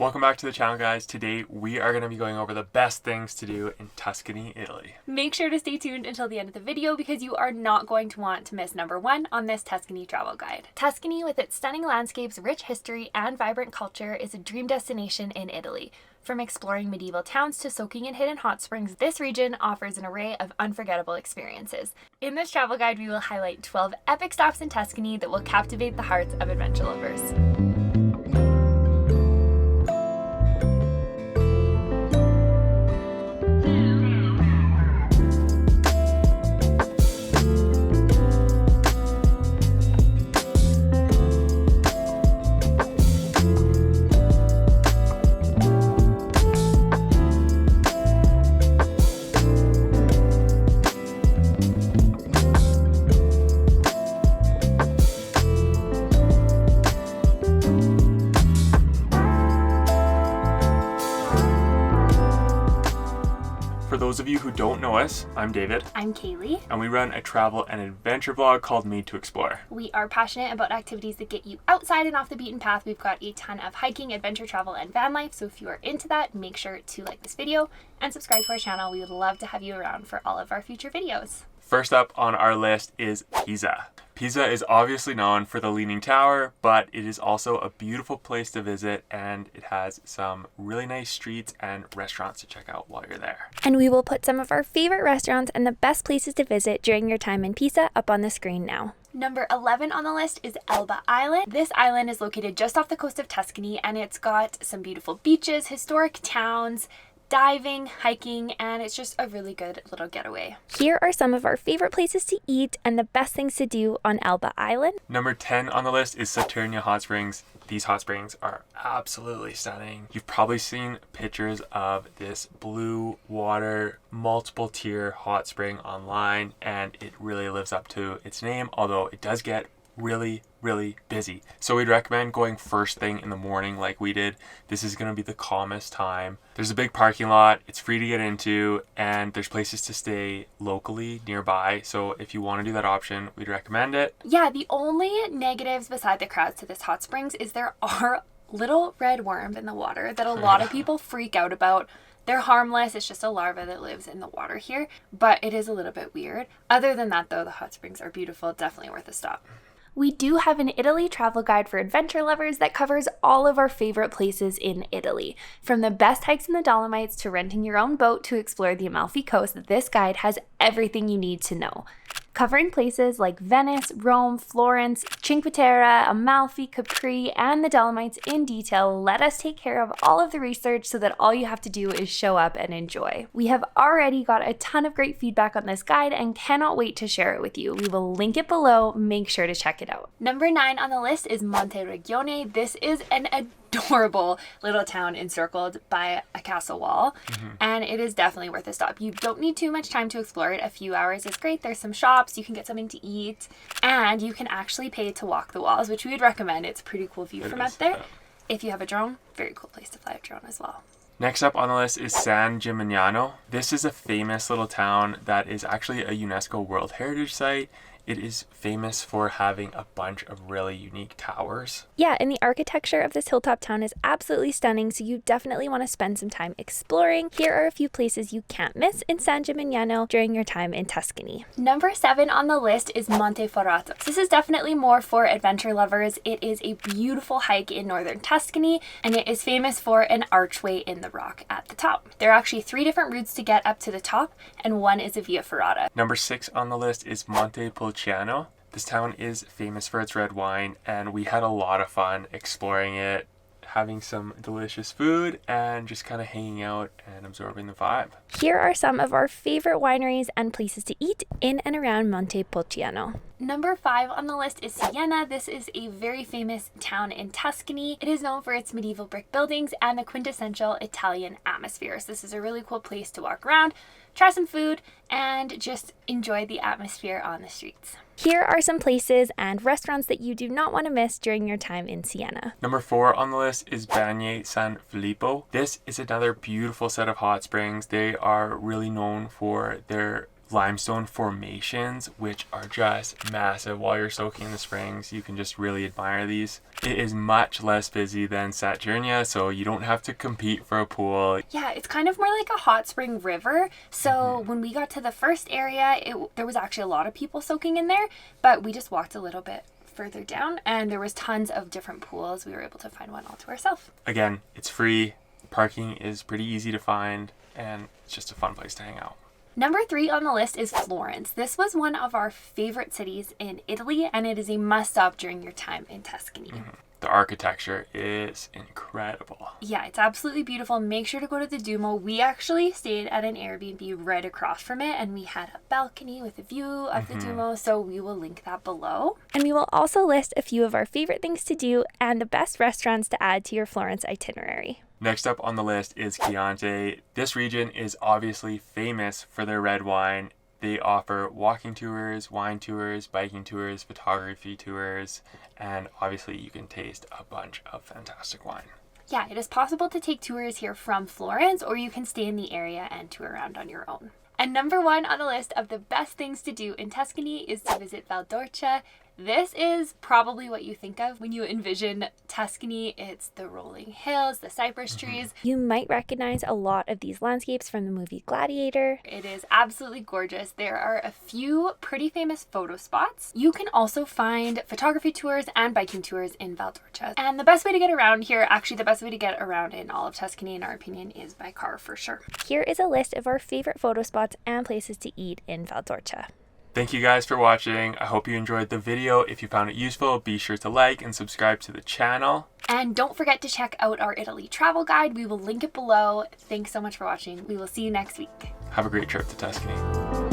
Welcome back to the channel, guys. Today we are going to be going over the best things to do in Tuscany, Italy. Make sure to stay tuned until the end of the video because you are not going to want to miss number 1 on this Tuscany travel guide. Tuscany, with its stunning landscapes, rich history, and vibrant culture, is a dream destination in Italy. From exploring medieval towns to soaking in hidden hot springs, this region offers an array of unforgettable experiences. In this travel guide, we will highlight 12 epic stops in Tuscany that will captivate the hearts of adventure lovers. For those of you who don't know us, I'm David. I'm Kaylee. And we run a travel and adventure vlog called Made to Explore. We are passionate about activities that get you outside and off the beaten path. We've got a ton of hiking, adventure travel, and van life. So if you are into that, make sure to like this video and subscribe to our channel. We would love to have you around for all of our future videos. First up on our list is Pisa. Pisa is obviously known for the Leaning Tower, but it is also a beautiful place to visit, and it has some really nice streets and restaurants to check out while you're there. And we will put some of our favorite restaurants and the best places to visit during your time in Pisa up on the screen now. Number 11 on the list is Elba Island. This island is located just off the coast of Tuscany, and it's got some beautiful beaches, historic towns, diving, hiking, and it's just a really good little getaway. Here are some of our favorite places to eat and the best things to do on Elba Island. Number 10 on the list is Saturnia Hot Springs. These hot springs are absolutely stunning. You've probably seen pictures of this blue water, multiple tier hot spring online, and it really lives up to its name, although it does get really busy. So we'd recommend going first thing in the morning like we did. This is going to be the calmest time. There's a big parking lot, it's free to get into, and there's places to stay locally nearby. So if you want to do that option, we'd recommend it. Yeah, the only negatives beside the crowds to this hot springs is there are little red worms in the water that a lot of people freak out about. They're harmless, it's just a larva that lives in the water here, but it is a little bit weird. Other than that though, the hot springs are beautiful, definitely worth a stop. We do have an Italy travel guide for adventure lovers that covers all of our favorite places in Italy. From the best hikes in the Dolomites to renting your own boat to explore the Amalfi Coast, this guide has everything you need to know. Covering places like Venice, Rome, Florence, Cinque Terre, Amalfi, Capri, and the Dolomites in detail, let us take care of all of the research so that all you have to do is show up and enjoy. We have already got a ton of great feedback on this guide and cannot wait to share it with you. We will link it below. Make sure to check it out. Number 9 on the list is Monteriggioni. This is an adorable little town encircled by a castle wall, and it is definitely worth a stop. You don't need too much time to explore it. A few hours is great. There's some shops, you can get something to eat, and you can actually pay to walk the walls, which we would recommend. It's a pretty cool view from up there. If you have a drone, very cool place to fly a drone as well. Next up on the list is San Gimignano. This is a famous little town that is actually a UNESCO World Heritage Site. It is famous for having a bunch of really unique towers. Yeah, and the architecture of this hilltop town is absolutely stunning, so you definitely want to spend some time exploring. Here are a few places you can't miss in San Gimignano during your time in Tuscany. Number 7 on the list is Monte Forato. This is definitely more for adventure lovers. It is a beautiful hike in northern Tuscany, and it is famous for an archway in the rock at the top. There are actually 3 different routes to get up to the top, and one is a via ferrata. Number 6 on the list is Montepulciano. This town is famous for its red wine, and we had a lot of fun exploring it, having some delicious food, and just kind of hanging out and absorbing the vibe. Here are some of our favorite wineries and places to eat in and around Montepulciano. Number 5 on the list is Siena. This is a very famous town in Tuscany. It is known for its medieval brick buildings and the quintessential Italian atmosphere. So this is a really cool place to walk around, try some food, and just enjoy the atmosphere on the streets. Here are some places and restaurants that you do not want to miss during your time in Siena. Number 4 on the list is Bagni San Filippo. This is another beautiful set of hot springs. They are really known for their limestone formations, which are just massive. While you're soaking in the springs, you can just really admire these. It is much less busy than Saturnia, so you don't have to compete for a pool. Yeah, it's kind of more like a hot spring river. So when we got to the first area, there was actually a lot of people soaking in there, but we just walked a little bit further down and there was tons of different pools. We were able to find one all to ourselves. Again, it's free. Parking is pretty easy to find, and it's just a fun place to hang out. Number 3 on the list is Florence. This was one of our favorite cities in Italy, and it is a must-stop during your time in Tuscany. The architecture is incredible. Yeah, it's absolutely beautiful. Make sure to go to the Duomo. We actually stayed at an Airbnb right across from it, and we had a balcony with a view of the Duomo, so we will link that below. And we will also list a few of our favorite things to do and the best restaurants to add to your Florence itinerary. Next up on the list is Chianti. This region is obviously famous for their red wine. They offer walking tours, wine tours, biking tours, photography tours, and obviously you can taste a bunch of fantastic wine. Yeah, it is possible to take tours here from Florence, or you can stay in the area and tour around on your own. And number 1 on the list of the best things to do in Tuscany is to visit Val D'Orcia. This is probably what you think of when you envision Tuscany. It's the rolling hills, the cypress trees. You might recognize a lot of these landscapes from the movie Gladiator. It is absolutely gorgeous. There are a few pretty famous photo spots. You can also find photography tours and biking tours in Val D'Orcia. And the best way to get around here, actually the best way to get around in all of Tuscany in our opinion, is by car for sure. Here is a list of our favorite photo spots and places to eat in Val D'Orcia. Thank you guys for watching. I hope you enjoyed the video. If you found it useful, be sure to like and subscribe to the channel. And don't forget to check out our Italy travel guide. We will link it below. Thanks so much for watching. We will see you next week. Have a great trip to Tuscany.